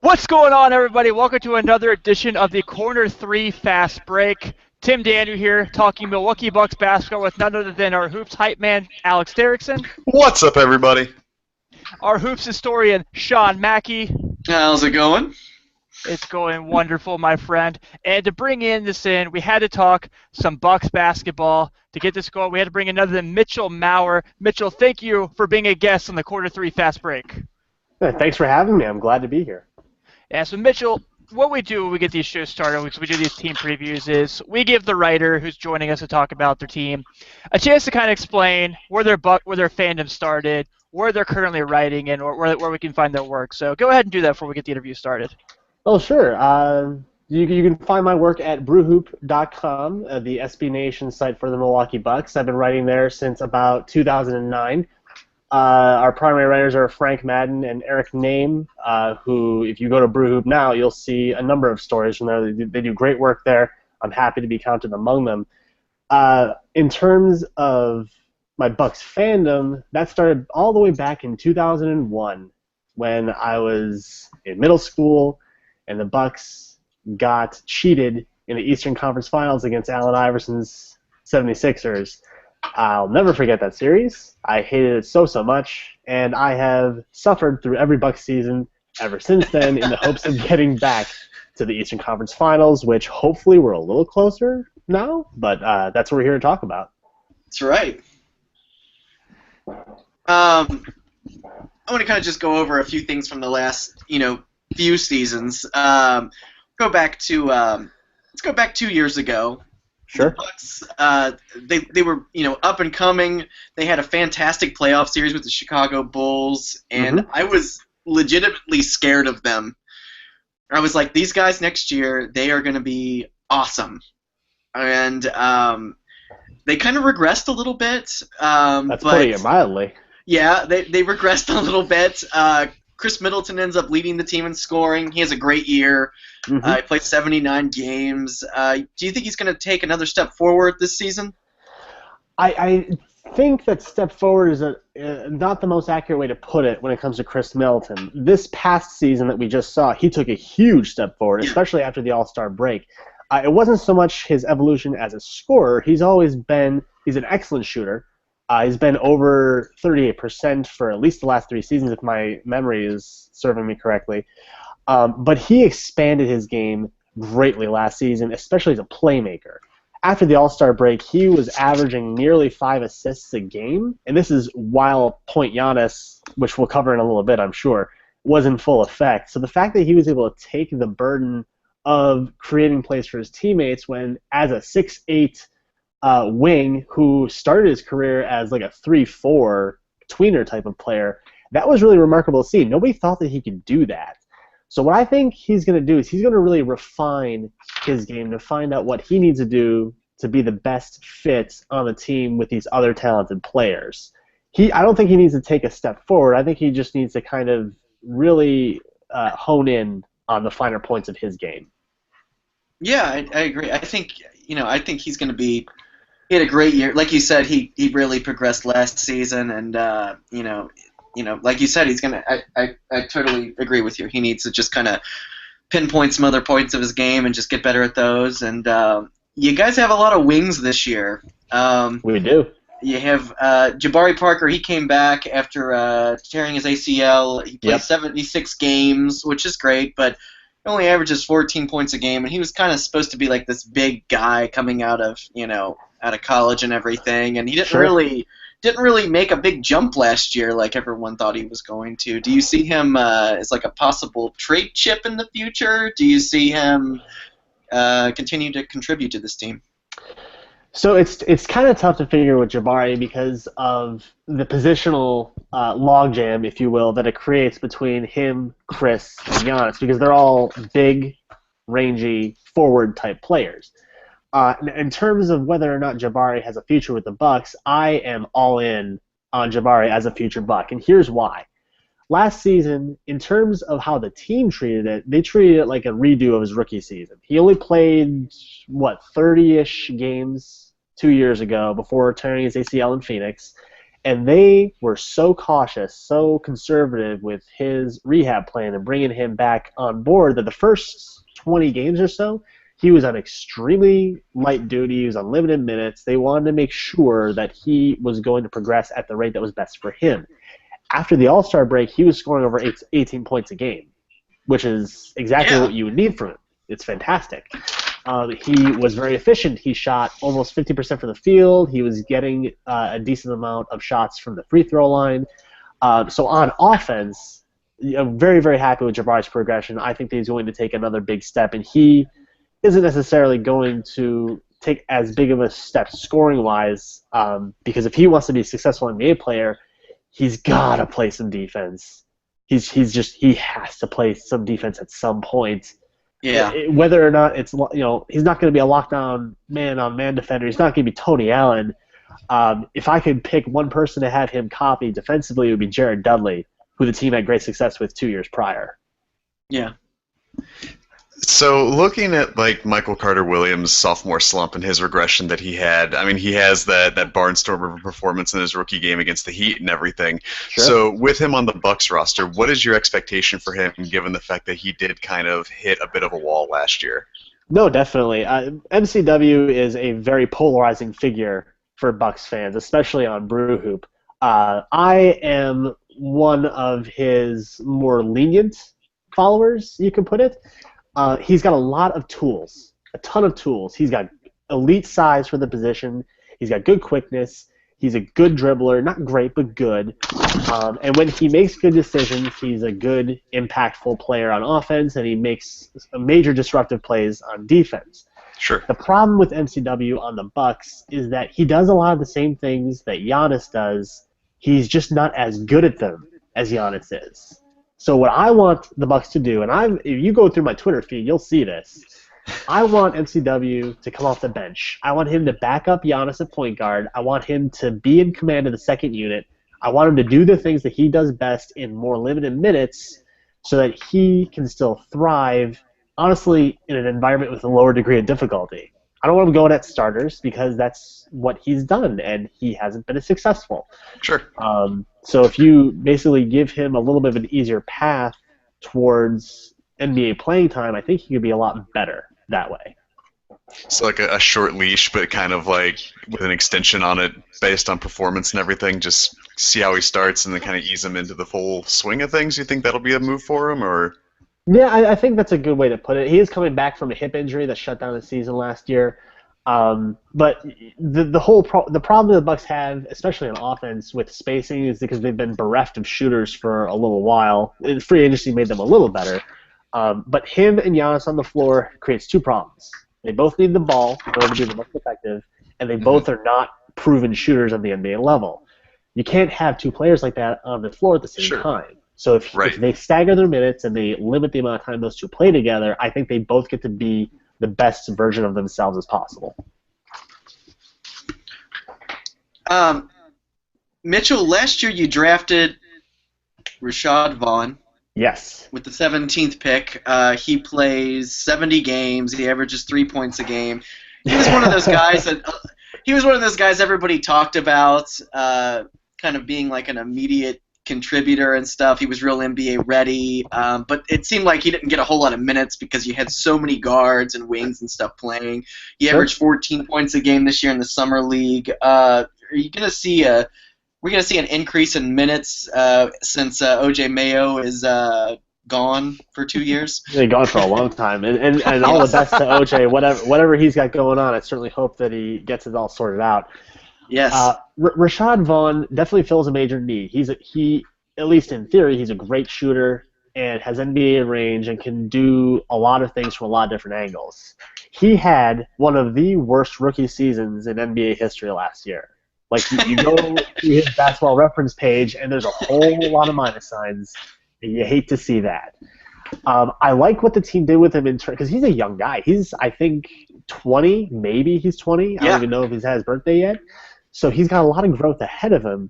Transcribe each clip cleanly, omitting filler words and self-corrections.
What's going on, everybody? Welcome to another edition of the Corner 3 Fast Break. Tim Daniel here, talking Milwaukee Bucks basketball with none other than our Hoops hype man, Alex Derrickson, What's up, everybody? our Hoops historian, Sean Mackey. How's it going? It's going wonderful, my friend. And to bring we had to talk some Bucks basketball. To get this going, we had to bring another than Mitchell Maurer. Mitchell, thank you for being a guest on the Corner 3 Fast Break. Thanks for having me. I'm glad to be here. Yeah, so Mitchell, what we do when we get these shows started, we do these team previews, is we give the writer who's joining us to talk about their team a chance to kind of explain where their fandom started, where they're currently writing, and where we can find their work. So go ahead and do that before we get the interview started. Oh, sure. You can find my work at brewhoop.com, the SB Nation site for the Milwaukee Bucks. I've been writing there since about 2009. Our primary writers are Frank Madden and Eric Name, who, if you go to BrewHoop now, you'll see a number of stories from there. They do great work there. I'm happy to be counted among them. In terms of my Bucks fandom, that started all the way back in 2001 when I was in middle school and the Bucks got cheated in the Eastern Conference Finals against Allen Iverson's 76ers. I'll never forget that series. I hated it so much, and I have suffered through every Bucks season ever since then in the hopes of getting back to the Eastern Conference Finals, which hopefully we're a little closer now, but that's what we're here to talk about. That's right. I want to kind of just go over a few things from the last, few seasons. Let's go back 2 years ago. Sure. The Bucks, they were, up and coming. They had a fantastic playoff series with the Chicago Bulls, and I was legitimately scared of them. I was like, these guys next year, they are going to be awesome. And they kind of regressed a little bit. That's putting it mildly. Yeah, they regressed a little bit. Chris Middleton ends up leading the team in scoring. He has a great year. He played 79 games. Do you think he's going to take another step forward this season? I think that step forward is not the most accurate way to put it when it comes to Chris Middleton. This past season that we just saw, he took a huge step forward, especially after the All-Star break. It wasn't so much his evolution as a scorer. He's an excellent shooter. He's been over 38% for at least the last 3 seasons, if my memory is serving me correctly. But he expanded his game greatly last season, especially as a playmaker. After the All-Star break, he was averaging nearly 5 assists a game, and this is while Point Giannis, which we'll cover in a little bit, I'm sure, was in full effect. So the fact that he was able to take the burden of creating plays for his teammates when, as a 6'8", wing who started his career as like a 3-4 tweener type of player, that was really remarkable to see. Nobody thought that he could do that. So what I think he's going to do is he's going to really refine his game to find out what he needs to do to be the best fit on the team with these other talented players. I don't think he needs to take a step forward. I think he just needs to kind of really hone in on the finer points of his game. Yeah, I agree. I think he's going to be. He had a great year. Like you said, he really progressed last season, and like you said, he's gonna. I totally agree with you. He needs to just kind of pinpoint some other points of his game and just get better at those. And you guys have a lot of wings this year. We do. You have Jabari Parker. He came back after tearing his ACL. He played 76 games, which is great, but he only averages 14 points a game. And he was kind of supposed to be like this big guy coming out of college and everything. And he didn't really make a big jump last year like everyone thought he was going to. Do you see him as like a possible trade chip in the future? Do you see him continue to contribute to this team? So it's kind of tough to figure with Jabari because of the positional logjam, if you will, that it creates between him, Chris, and Giannis, because they're all big, rangy, forward-type players. In terms of whether or not Jabari has a future with the Bucks, I am all in on Jabari as a future Buck, and here's why. Last season, in terms of how the team treated it, they treated it like a redo of his rookie season. He only played, 30-ish games 2 years ago before tearing his ACL in Phoenix, And they were so cautious, so conservative with his rehab plan and bringing him back on board that the first 20 games or so, he was on extremely light duty. He was on limited minutes. They wanted to make sure that he was going to progress at the rate that was best for him. After the All-Star break, he was scoring over 18 points a game, which is exactly what you would need from him. It's fantastic. He was very efficient. He shot almost 50% from the field. He was getting a decent amount of shots from the free throw line. So on offense, I'm very, very happy with Jabari's progression. I think that he's going to take another big step, and he isn't necessarily going to take as big of a step scoring-wise because if he wants to be a successful NBA player, he's got to play some defense. He has to play some defense at some point. Yeah. Whether or not it's, he's not going to be a lockdown man-on-man defender. He's not going to be Tony Allen. If I could pick one person to have him copy defensively, it would be Jared Dudley, who the team had great success with 2 years prior. Yeah. So looking at like Michael Carter-Williams' sophomore slump and his regression that he had, I mean, he has that barnstormer performance in his rookie game against the Heat and everything. Sure. So with him on the Bucks roster, what is your expectation for him given the fact that he did kind of hit a bit of a wall last year? No, definitely. MCW is a very polarizing figure for Bucks fans, especially on Brew Hoop. I am one of his more lenient followers, you can put it. He's got a lot of tools, a ton of tools. He's got elite size for the position. He's got good quickness. He's a good dribbler, not great, but good. And when he makes good decisions, he's a good, impactful player on offense, and he makes major disruptive plays on defense. Sure. The problem with MCW on the Bucks is that he does a lot of the same things that Giannis does. He's just not as good at them as Giannis is. So what I want the Bucks to do, and if you go through my Twitter feed, you'll see this. I want MCW to come off the bench. I want him to back up Giannis at point guard. I want him to be in command of the second unit. I want him to do the things that he does best in more limited minutes so that he can still thrive, honestly, in an environment with a lower degree of difficulty. I don't want him going at starters because that's what he's done, and he hasn't been as successful. Sure. So if you basically give him a little bit of an easier path towards NBA playing time, I think he could be a lot better that way. So like a short leash, but kind of like with an extension on it based on performance and everything, just see how he starts and then kind of ease him into the full swing of things. You think that'll be a move for him, or? Yeah, I think that's a good way to put it. He is coming back from a hip injury that shut down the season last year. But the problem the Bucks have, especially on offense with spacing, is because they've been bereft of shooters for a little while. Free agency made them a little better. But him and Giannis on the floor creates two problems. They both need the ball in order to be the most effective, and they both are not proven shooters on the NBA level. You can't have two players like that on the floor at the same time. So if they stagger their minutes and they limit the amount of time those two play together, I think they both get to be the best version of themselves as possible. Mitchell, last year you drafted Rashad Vaughn. Yes. With the 17th pick. He plays 70 games. He averages 3 points a game. He was one of those guys everybody talked about, kind of being like an immediate contributor and stuff. He was real NBA ready, but it seemed like he didn't get a whole lot of minutes because you had so many guards and wings and stuff playing. He averaged 14 points a game this year in the summer league. Are you gonna see we're gonna see an increase in minutes since OJ Mayo is gone for 2 years? He's been gone for a long time, and all the best to OJ. Whatever he's got going on, I certainly hope that he gets it all sorted out. Yes. Rashad Vaughn definitely fills a major need. He, at least in theory, he's a great shooter and has NBA range and can do a lot of things from a lot of different angles. He had one of the worst rookie seasons in NBA history last year. Like, you go to his basketball reference page, and there's a whole lot of minus signs, and you hate to see that. I like what the team did with him because he's a young guy. He's, I think, 20, maybe he's 20. I don't even know if he's had his birthday yet. So he's got a lot of growth ahead of him.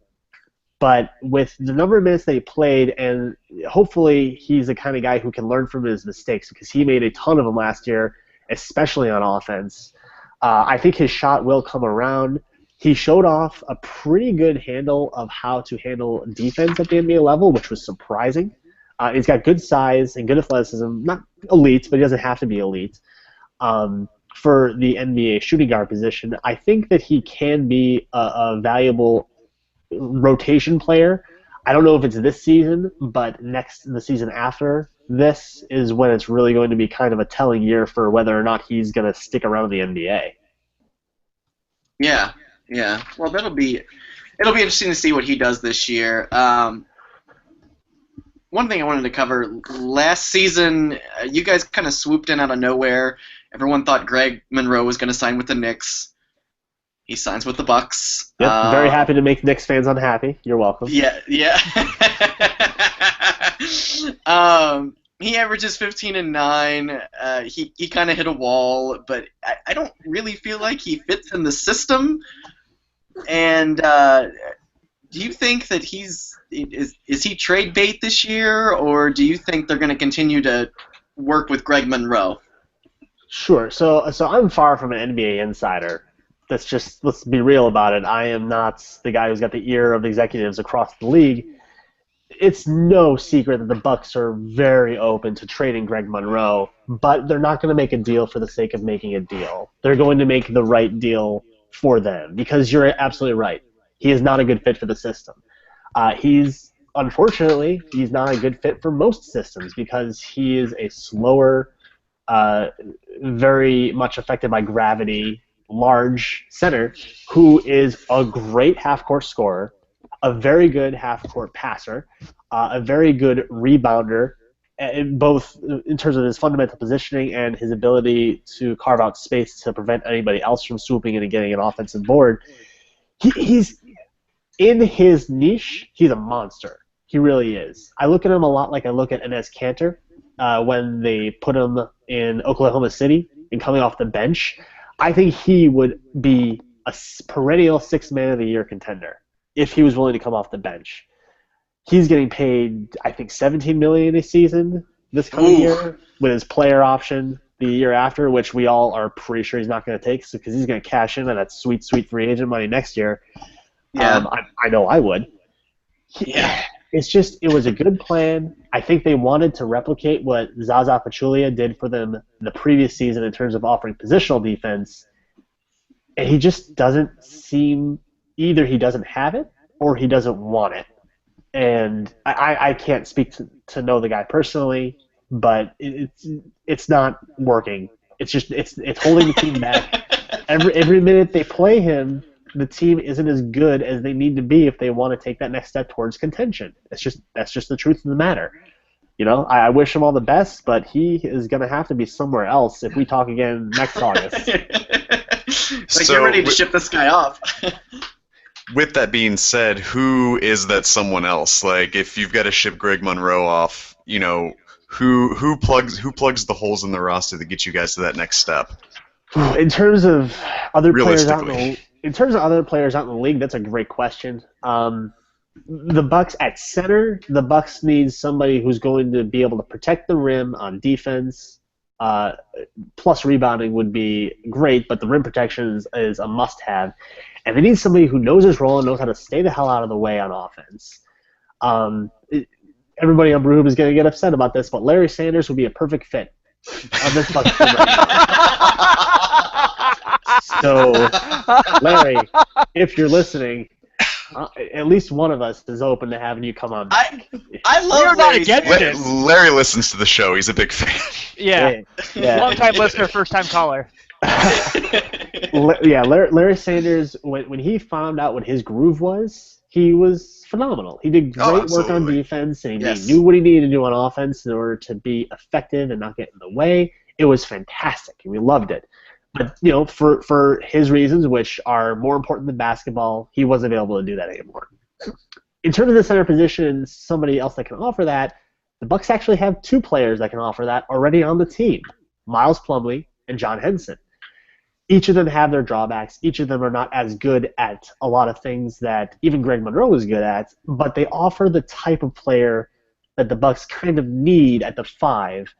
But with the number of minutes that he played, and hopefully he's the kind of guy who can learn from his mistakes because he made a ton of them last year, especially on offense. I think his shot will come around. He showed off a pretty good handle of how to handle defense at the NBA level, which was surprising. He's got good size and good athleticism. Not elite, but he doesn't have to be elite. For the NBA shooting guard position, I think that he can be a valuable rotation player. I don't know if it's this season, but the season after this is when it's really going to be kind of a telling year for whether or not he's going to stick around the NBA. Yeah. Well, it'll be interesting to see what he does this year. One thing I wanted to cover, last season, you guys kind of swooped in out of nowhere. Everyone thought Greg Monroe was going to sign with the Knicks. He signs with the Bucks. Yep, very happy to make Knicks fans unhappy. You're welcome. Yeah. He averages 15 and 9. He kind of hit a wall, but I don't really feel like he fits in the system. And do you think that is he trade bait this year, or do you think they're going to continue to work with Greg Monroe? Sure. So I'm far from an NBA insider. Let's be real about it. I am not the guy who's got the ear of executives across the league. It's no secret that the Bucks are very open to trading Greg Monroe, but they're not going to make a deal for the sake of making a deal. They're going to make the right deal for them, because you're absolutely right. He is not a good fit for the system. Unfortunately, he's not a good fit for most systems because he is a slower, very much affected by gravity, large center who is a great half-court scorer, a very good half-court passer, a very good rebounder, both in terms of his fundamental positioning and his ability to carve out space to prevent anybody else from swooping in and getting an offensive board. He's in his niche, he's a monster. He really is. I look at him a lot like I look at Enes Kanter when they put him in Oklahoma City and coming off the bench. I think he would be a perennial Sixth Man of the Year contender if he was willing to come off the bench. He's getting paid, I think, $17 million a season this coming year with his player option the year after, which we all are pretty sure he's not going to take because he's going to cash in on that sweet, sweet free agent money next year. Yeah, I know I would. Yeah. It was a good plan. I think they wanted to replicate what Zaza Pachulia did for them the previous season in terms of offering positional defense. And he just doesn't seem, either he doesn't have it or he doesn't want it. And I can't speak to know the guy personally, but it's not working. It's holding the team back. Every minute they play him, the team isn't as good as they need to be if they want to take that next step towards contention. That's just the truth of the matter. You know, I wish him all the best, but he is going to have to be somewhere else if we talk again next August. You're ready to ship this guy off. With that being said, who is that someone else? Like, if you've got to ship Greg Monroe off, you know, who plugs the holes in the roster that get you guys to that next step? In terms of other players out in the league, that's a great question. The Bucks at center, the Bucks need somebody who's going to be able to protect the rim on defense. Plus rebounding would be great, but the rim protection is a must-have. And they need somebody who knows his role and knows how to stay the hell out of the way on offense. Everybody on Broom is going to get upset about this, but Larry Sanders would be a perfect fit on this Bucks team right now. So, Larry, if you're listening, at least one of us is open to having you come on back. I love We're not against it. Larry listens to the show. He's a big fan. Yeah. Long-time listener, first-time caller. Larry Sanders, when he found out what his groove was, he was phenomenal. He did great work on defense, and he knew what he needed to do on offense in order to be effective and not get in the way. It was fantastic, and we loved it. But, you know, for his reasons, which are more important than basketball, he wasn't able to do that anymore. In terms of the center position, somebody else that can offer that, the Bucks actually have two players that can offer that already on the team, Miles Plumlee and John Henson. Each of them have their drawbacks. Each of them are not as good at a lot of things that even Greg Monroe was good at, but they offer the type of player that the Bucks kind of need at the 5,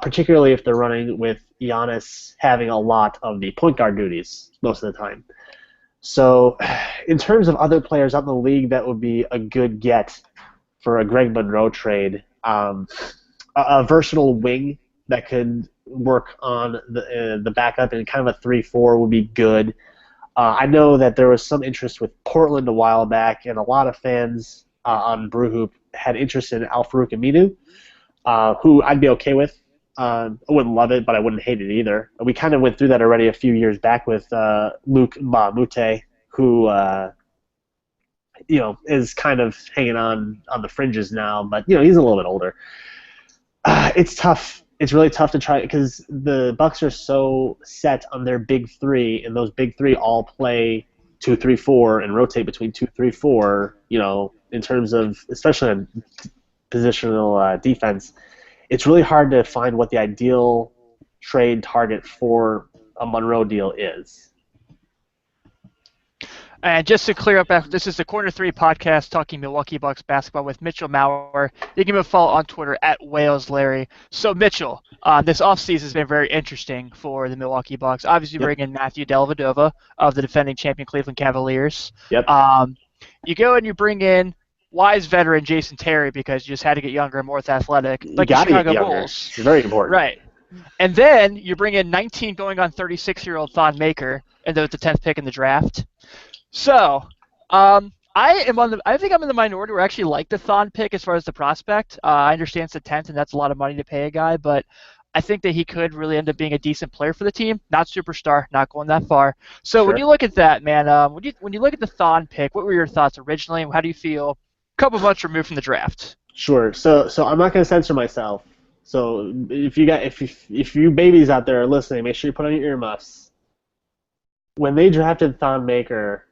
particularly if they're running with Giannis having a lot of the point guard duties most of the time. So, in terms of other players out in the league that would be a good get for a Greg Monroe trade, a versatile wing that could work on the backup and kind of a 3-4 would be good. I know that there was some interest with Portland a while back, and a lot of fans on Brewhoop had interest in Al-Farouq Aminu, who I'd be okay with. I wouldn't love it, but I wouldn't hate it either. We kind of went through that already a few years back with Luke Mbamute, who is kind of hanging on the fringes now, but he's a little bit older. It's tough. It's really tough to try because the Bucks are so set on their big three, and those big three all play 2-3-4 and rotate between 2-3-4. In terms of especially on positional defense, it's really hard to find what the ideal trade target for a Monroe deal is. And just to clear up, this is the Corner 3 podcast talking Milwaukee Bucks basketball with Mitchell Maurer. You can give him a follow on Twitter at WalesLarry. So, Mitchell, this offseason has been very interesting for the Milwaukee Bucks. Obviously, bring in Matthew Dellavedova of the defending champion Cleveland Cavaliers. Yep. You go and you bring in wise veteran Jason Terry because you just had to get younger and more athletic. Like the Chicago Bulls. It's very important. Right. And then you bring in 19 going on 36-year-old Thon Maker, and with the 10th pick in the draft. So, I think I'm in the minority where I actually like the Thon pick as far as the prospect. I understand it's the 10th, and that's a lot of money to pay a guy, but I think that he could really end up being a decent player for the team. Not superstar, not going that far. So Sure. when you look at that, man, when you look at the Thon pick, what were your thoughts originally? How do you feel a couple months removed from the draft? Sure. So I'm not going to censor myself. So if you babies out there are listening, make sure you put on your earmuffs. When they drafted Thon Maker,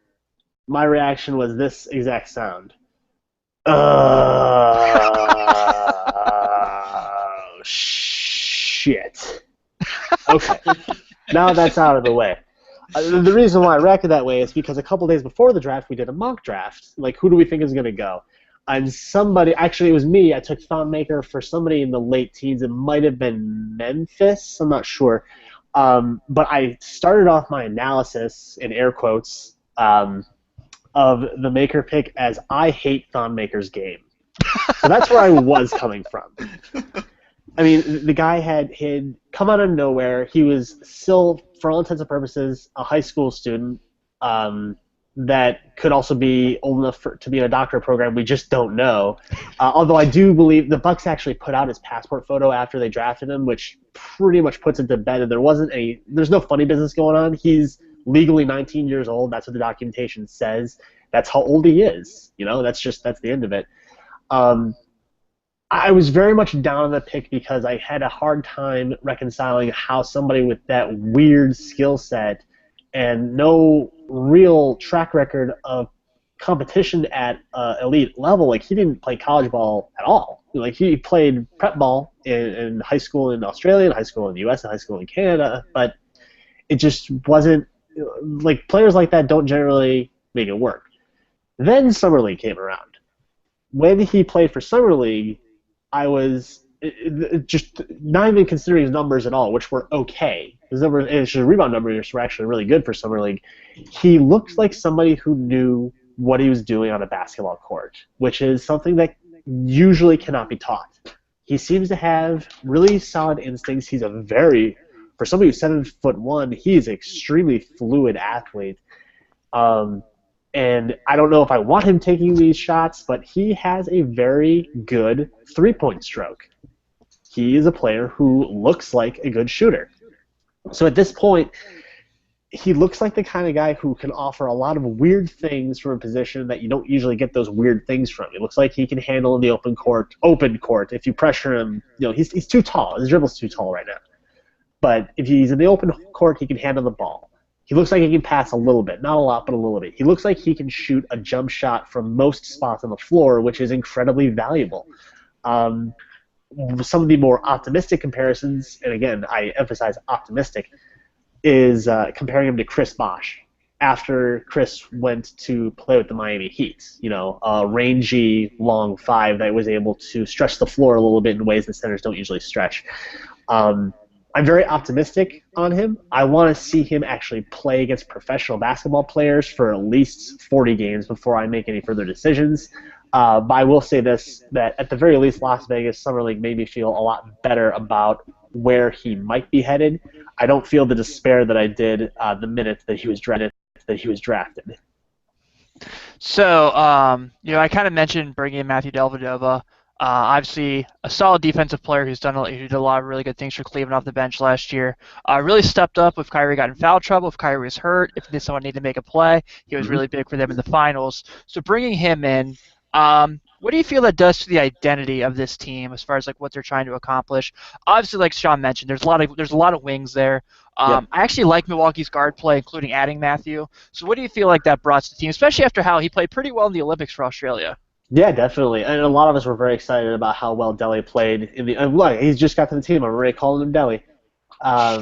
my reaction was this exact sound. Shit. Okay. Now that's out of the way. The reason why I reacted that way is because a couple days before the draft, we did a mock draft. Like, who do we think is going to go? And actually, it was me. I took Thon Maker for somebody in the late teens. It might have been Memphis. I'm not sure. But I started off my analysis, in air quotes, of the Maker pick as I hate Thon Maker's game. So that's where I was coming from. I mean, the guy had come out of nowhere. He was still, for all intents and purposes, a high school student that could also be old enough to be in a doctorate program. We just don't know. Although I do believe the Bucks actually put out his passport photo after they drafted him, which pretty much puts it to bed. And there's no funny business going on. He's legally 19 years old. That's what the documentation says. That's how old he is. That's the end of it. I was very much down on the pick because I had a hard time reconciling how somebody with that weird skill set and no real track record of competition at elite level, like he didn't play college ball at all. Like he played prep ball in high school in Australia, in high school in the U.S., and high school in Canada, but it just wasn't like players like that don't generally make it work. Then Summer League came around. When he played for Summer League, I was just not even considering his numbers at all, which were okay. His rebound numbers were actually really good for Summer League. He looked like somebody who knew what he was doing on a basketball court, which is something that usually cannot be taught. He seems to have really solid instincts. He's for somebody who's 7'1", he is an extremely fluid athlete. And I don't know if I want him taking these shots, but he has a very good three-point stroke. He is a player who looks like a good shooter. So at this point, he looks like the kind of guy who can offer a lot of weird things from a position that you don't usually get those weird things from. He looks like he can handle in the open court. If you pressure him, he's too tall. His dribble's too tall right now. But if he's in the open court, he can handle the ball. He looks like he can pass a little bit. Not a lot, but a little bit. He looks like he can shoot a jump shot from most spots on the floor, which is incredibly valuable. Some of the more optimistic comparisons, and again, I emphasize optimistic, is comparing him to Chris Bosh after Chris went to play with the Miami Heat. A rangy, long five that was able to stretch the floor a little bit in ways that centers don't usually stretch. I'm very optimistic on him. I want to see him actually play against professional basketball players for at least 40 games before I make any further decisions. But I will say this, that at the very least, Las Vegas Summer League made me feel a lot better about where he might be headed. I don't feel the despair that I did the minute that he was drafted. So, I kind of mentioned bringing in Matthew Dellavedova. Obviously, a solid defensive player who did a lot of really good things for Cleveland off the bench last year. Really stepped up if Kyrie got in foul trouble, if Kyrie was hurt, if someone needed to make a play. He was really big for them in the finals. So bringing him in, what do you feel that does to the identity of this team as far as like what they're trying to accomplish? Obviously, like Sean mentioned, there's a lot of wings there. I actually like Milwaukee's guard play, including adding Matthew. So what do you feel like that brought to the team, especially after how he played pretty well in the Olympics for Australia? Yeah, definitely. And a lot of us were very excited about how well Delly played in the. Look, he's just got to the team. I'm already calling him Delly. A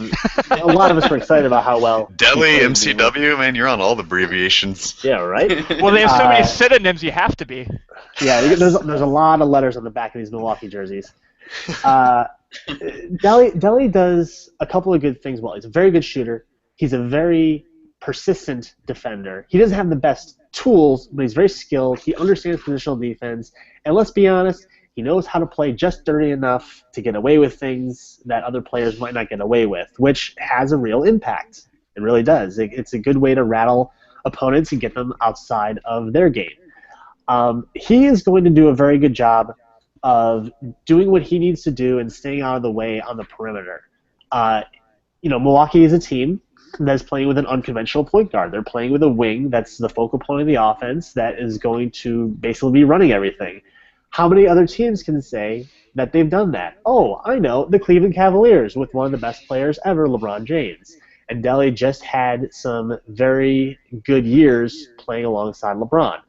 lot of us were excited about how well. Delly, MCW, man, you're on all the abbreviations. Yeah, right. Well, they have so many synonyms. You have to be. Yeah, there's a lot of letters on the back of these Milwaukee jerseys. Delly does a couple of good things well. He's a very good shooter. He's a very persistent defender. He doesn't have the best tools, but he's very skilled. He understands positional defense. And let's be honest, he knows how to play just dirty enough to get away with things that other players might not get away with, which has a real impact. It really does. It's a good way to rattle opponents and get them outside of their game. He is going to do a very good job of doing what he needs to do and staying out of the way on the perimeter. Milwaukee is a team that's playing with an unconventional point guard. They're playing with a wing that's the focal point of the offense that is going to basically be running everything. How many other teams can say that they've done that? Oh, I know, the Cleveland Cavaliers with one of the best players ever, LeBron James. And Delly just had some very good years playing alongside LeBron.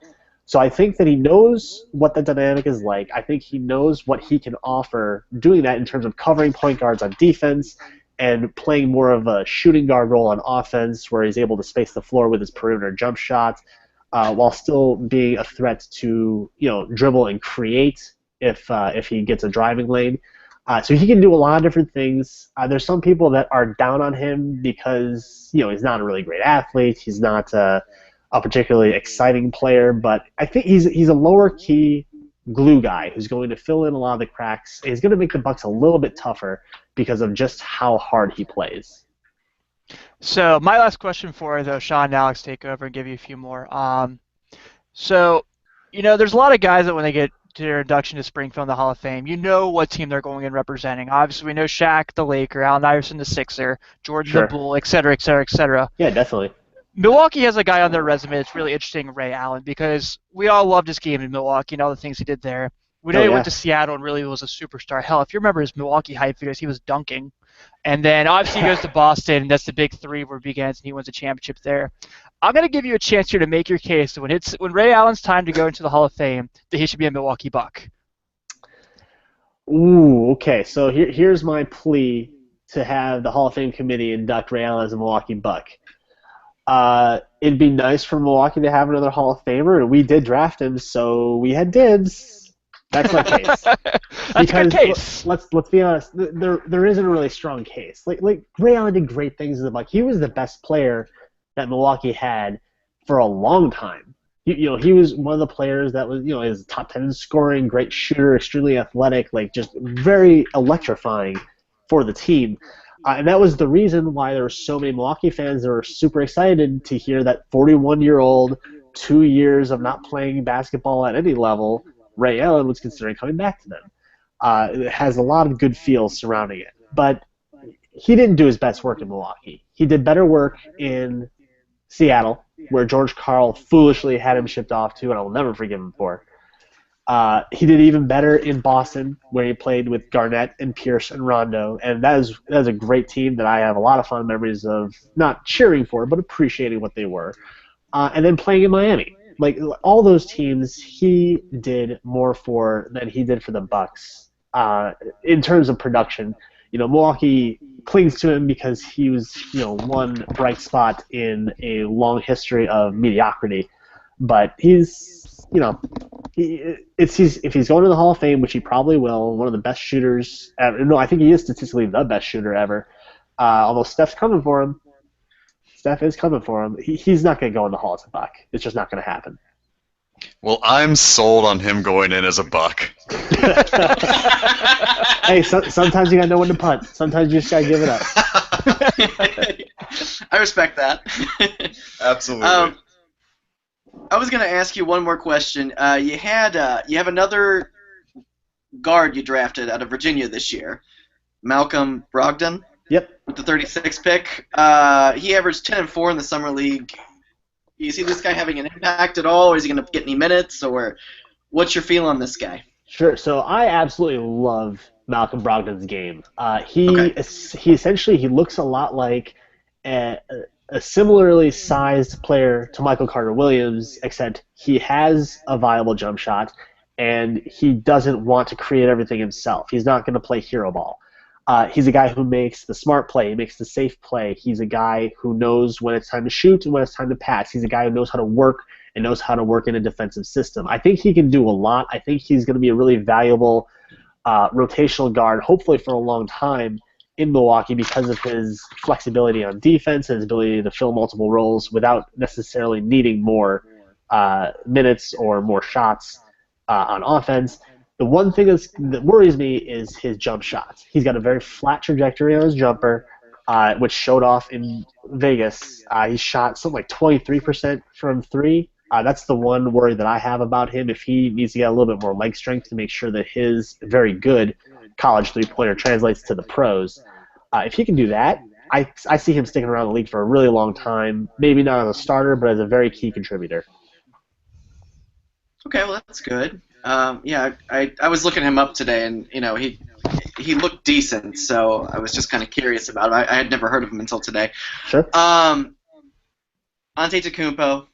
So I think that he knows what the dynamic is like. I think he knows what he can offer doing that in terms of covering point guards on defense and playing more of a shooting guard role on offense where he's able to space the floor with his perimeter jump shots while still being a threat to dribble and create if he gets a driving lane. So he can do a lot of different things. There's some people that are down on him because he's not a really great athlete. He's not a particularly exciting player, but I think he's a lower key glue guy who's going to fill in a lot of the cracks. He's going to make the Bucks a little bit tougher because of just how hard he plays. So my last question for you, though, Sean and Alex take over and give you a few more. There's a lot of guys that when they get to their induction to Springfield in the Hall of Fame, you know what team they're going in representing. Obviously, we know Shaq, the Laker, Allen Iverson, the Sixer, Jordan, the Bull, et cetera, et cetera, et cetera. Yeah, definitely. Milwaukee has a guy on their resume that's really interesting, Ray Allen, because we all loved his game in Milwaukee and all the things he did there. We know he went to Seattle and really was a superstar. Hell, if you remember his Milwaukee hype videos, he was dunking. And then obviously he goes to Boston, and that's the big three where it begins, and he wins a championship there. I'm going to give you a chance here to make your case that when Ray Allen's time to go into the Hall of Fame, that he should be a Milwaukee Buck. Ooh, okay. So here's my plea to have the Hall of Fame committee induct Ray Allen as a Milwaukee Buck. It'd be nice for Milwaukee to have another Hall of Famer, and we did draft him, so we had dibs. That's my case. That's a good case. Let's be honest. There isn't a really strong case. Like Ray Allen did great things as a Buck. He was the best player that Milwaukee had for a long time. He was one of the players that was is top 10 in scoring, great shooter, extremely athletic, just very electrifying for the team. And that was the reason why there were so many Milwaukee fans that were super excited to hear that 41-year-old, 2 years of not playing basketball at any level, Ray Allen was considering coming back to them. It has a lot of good feels surrounding it. But he didn't do his best work in Milwaukee. He did better work in Seattle, where George Karl foolishly had him shipped off to, and I will never forgive him for. He did even better in Boston, where he played with Garnett and Pierce and Rondo, and that is a great team that I have a lot of fond memories of, not cheering for, but appreciating what they were. And then playing in Miami. All those teams, he did more for than he did for the Bucks in terms of production. Milwaukee clings to him because he was, one bright spot in a long history of mediocrity. But he's, if he's going to the Hall of Fame, which he probably will, one of the best shooters ever. No, I think he is statistically the best shooter ever. Although Steph's coming for him. Steph is coming for him. He's not going to go in the Hall as a Buck. It's just not going to happen. Well, I'm sold on him going in as a Buck. Hey, sometimes you got to know when to punt. Sometimes you just got to give it up. I respect that. Absolutely. I was going to ask you one more question. You have another guard you drafted out of Virginia this year, Malcolm Brogdon. Yep. With the 36th pick. He averaged 10 and 4 in the summer league. Do you see this guy having an impact at all, or is he going to get any minutes, or what's your feel on this guy? Sure. So I absolutely love Malcolm Brogdon's game. He essentially he looks a lot like a similarly sized player to Michael Carter-Williams, except he has a viable jump shot, and he doesn't want to create everything himself. He's not going to play hero ball. He's a guy who makes the smart play, he makes the safe play. He's a guy who knows when it's time to shoot and when it's time to pass. He's a guy who knows how to work and knows how to work in a defensive system. I think he can do a lot. I think he's going to be a really valuable rotational guard, hopefully for a long time in Milwaukee because of his flexibility on defense and his ability to fill multiple roles without necessarily needing more minutes or more shots on offense. The one thing that worries me is his jump shots. He's got a very flat trajectory on his jumper, which showed off in Vegas. He shot something like 23% from three. That's the one worry that I have about him. If he needs to get a little bit more leg strength to make sure that his very good college three-pointer translates to the pros. If he can do that, I see him sticking around the league for a really long time. Maybe not as a starter, but as a very key contributor. Okay, well that's good. I was looking him up today, and he looked decent, so I was just kind of curious about him. I had never heard of him until today. Sure. Antetokounmpo,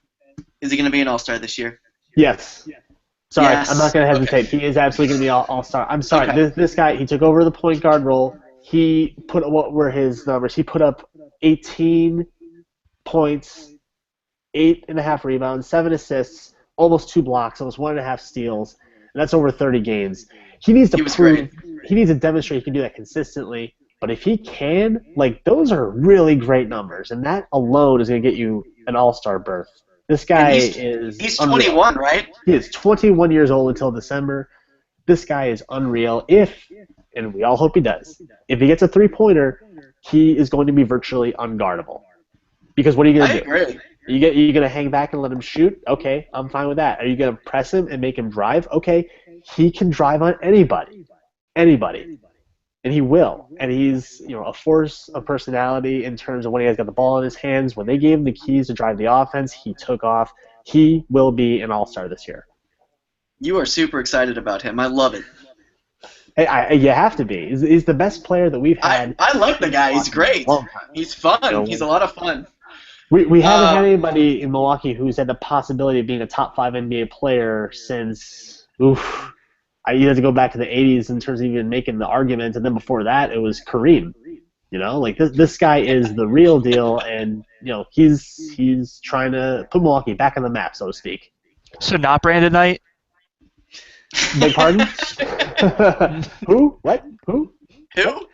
is he going to be an All-Star this year? Yes. Sorry, Yes. I'm not going to hesitate. Okay. He is absolutely going to be All-Star. I'm sorry. Okay. This guy, he took over the point guard role. He what were his numbers? He put up 18 points, 8.5 rebounds, 7 assists, almost 2 blocks, almost 1.5 steals, and that's over 30 games. He needs to prove. He needs to demonstrate he can do that consistently. But if he can, those are really great numbers, and that alone is going to get you an All-Star berth. This guy he's 21, right? He is 21 years old until December. This guy is unreal. And we all hope he does, if he gets a three-pointer, he is going to be virtually unguardable. Because what are you going to do? I agree. Are you going to hang back and let him shoot? Okay, I'm fine with that. Are you going to press him and make him drive? Okay, he can drive on anybody. Anybody. And he will. And he's a force of personality in terms of when he has got the ball in his hands. When they gave him the keys to drive the offense, he took off. He will be an all-star this year. You are super excited about him. I love it. Hey, you have to be. He's the best player that we've had. I like the guy. He's great. He's fun. He's a lot of fun. We haven't had anybody in Milwaukee who's had the possibility of being a top 5 NBA player since, you have to go back to the 80s in terms of even making the argument, and then before that it was Kareem. This guy is the real deal, and he's trying to put Milwaukee back on the map, so to speak. So not Brandon Knight? Beg pardon? Who? What? Who? Who?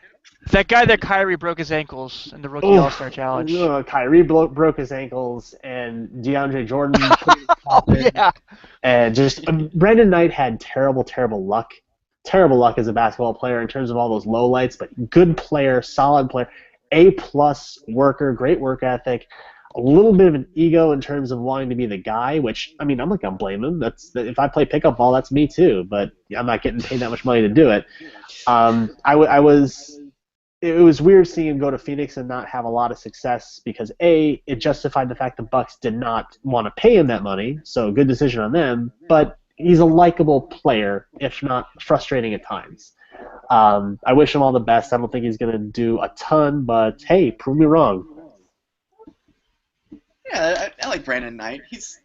That guy that Kyrie broke his ankles in the Rookie All-Star Challenge. Kyrie broke his ankles, and DeAndre Jordan yeah. And just Brandon Knight had terrible luck. Terrible luck as a basketball player in terms of all those lowlights, but good player, solid player, A-plus worker, great work ethic, a little bit of an ego in terms of wanting to be the guy, which, I'm not going to blame him. If I play pickup ball, that's me too, but I'm not getting paid that much money to do it. It was weird seeing him go to Phoenix and not have a lot of success because, A, it justified the fact the Bucks did not want to pay him that money, so good decision on them, but he's a likable player, if not frustrating at times. I wish him all the best. I don't think he's going to do a ton, but, hey, prove me wrong. Yeah, I like Brandon Knight. He's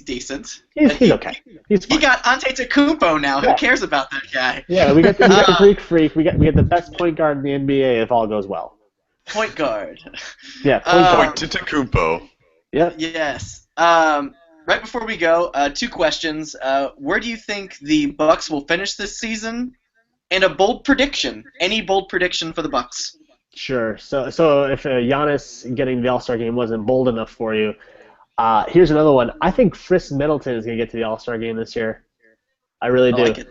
decent. He's okay. He's fine. He got Antetokounmpo now. Yeah. Who cares about that guy? Yeah, we got the Greek freak. We got the best point guard in the NBA if all goes well. Point guard. Yeah, point guard. Antetokounmpo. Yep. Yes. Right before we go, 2 questions. Where do you think the Bucks will finish this season? And a bold prediction. Any bold prediction for the Bucks? Sure. So if Giannis getting the All-Star game wasn't bold enough for you, here's another one. I think Chris Middleton is going to get to the All-Star game this year. I really I do. like it.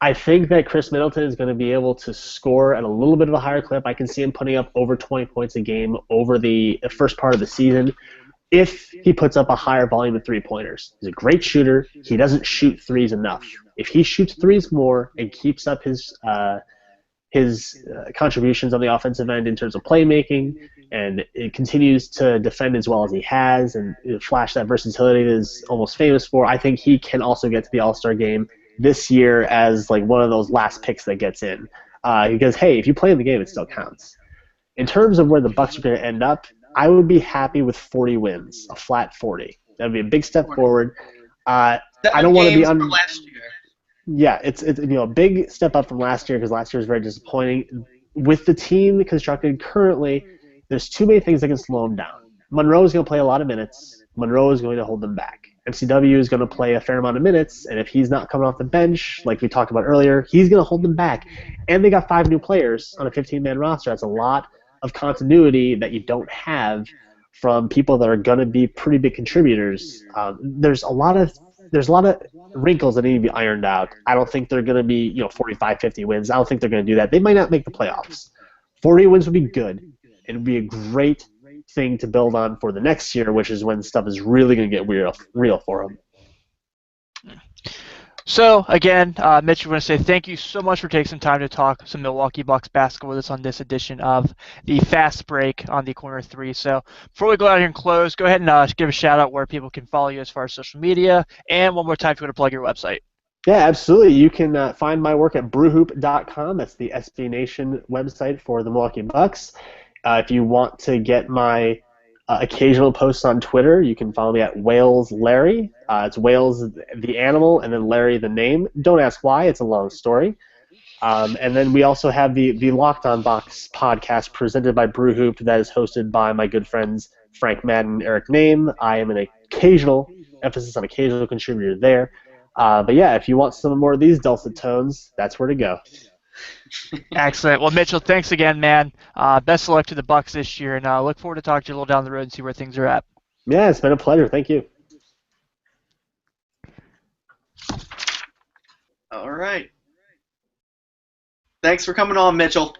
I think that Chris Middleton is going to be able to score at a little bit of a higher clip. I can see him putting up over 20 points a game over the first part of the season if he puts up a higher volume of three-pointers. He's a great shooter. He doesn't shoot threes enough. If he shoots threes more and keeps up his contributions on the offensive end in terms of playmaking, and it continues to defend as well as he has, and flash that versatility that is almost famous for, I think he can also get to the All-Star game this year as like one of those last picks that gets in. Because, hey, if you play in the game, it still counts. In terms of where the Bucks are going to end up, I would be happy with 40 wins, a flat 40. That would be a big step forward. I don't want to be from last year. Yeah, it's a big step up from last year because last year was very disappointing. With the team constructed currently, there's too many things that can slow them down. Monroe is going to play a lot of minutes. Monroe is going to hold them back. MCW is going to play a fair amount of minutes, and if he's not coming off the bench, like we talked about earlier, he's going to hold them back. And they got 5 new players on a 15-man roster. That's a lot of continuity that you don't have from people that are going to be pretty big contributors. There's a lot of wrinkles that need to be ironed out. I don't think they're going to be 45, 50 wins. I don't think they're going to do that. They might not make the playoffs. 40 wins would be good. It would be a great thing to build on for the next year, which is when stuff is really going to get real for them. So, again, Mitch, we want to say thank you so much for taking some time to talk some Milwaukee Bucks basketball with us on this edition of the Fast Break on the Corner 3. So, before we go out here and close, go ahead and give a shout-out where people can follow you as far as social media. And one more time, if you want to plug your website. Yeah, absolutely. You can find my work at brewhoop.com. That's the SB Nation website for the Milwaukee Bucks. If you want to get my occasional posts on Twitter, you can follow me at Wales Larry. It's Wales the animal and then Larry the name. Don't ask why. It's a long story. And then we also have the Locked On Bucks podcast presented by Brewhoop that is hosted by my good friends Frank Madden and Eric Name. I am an occasional, emphasis on occasional contributor there. But yeah, if you want some more of these dulcet tones, that's where to go. Excellent. Well, Mitchell, thanks again, man. Best of luck to the Bucks this year, and look forward to talking to you a little down the road and see where things are at. Yeah, it's been a pleasure. Thank you. All right. Thanks for coming on, Mitchell.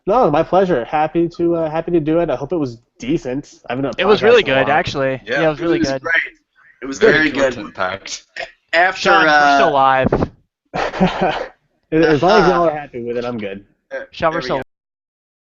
No, my pleasure. Happy to do it. I hope it was decent. I haven't done a It was podcast really in a while. good, actually. Yeah, it was really good. Great. It was very good. Content-packed. After Sean, we're still live. As long as y'all are happy with it, I'm good. Sean, we're there we still go.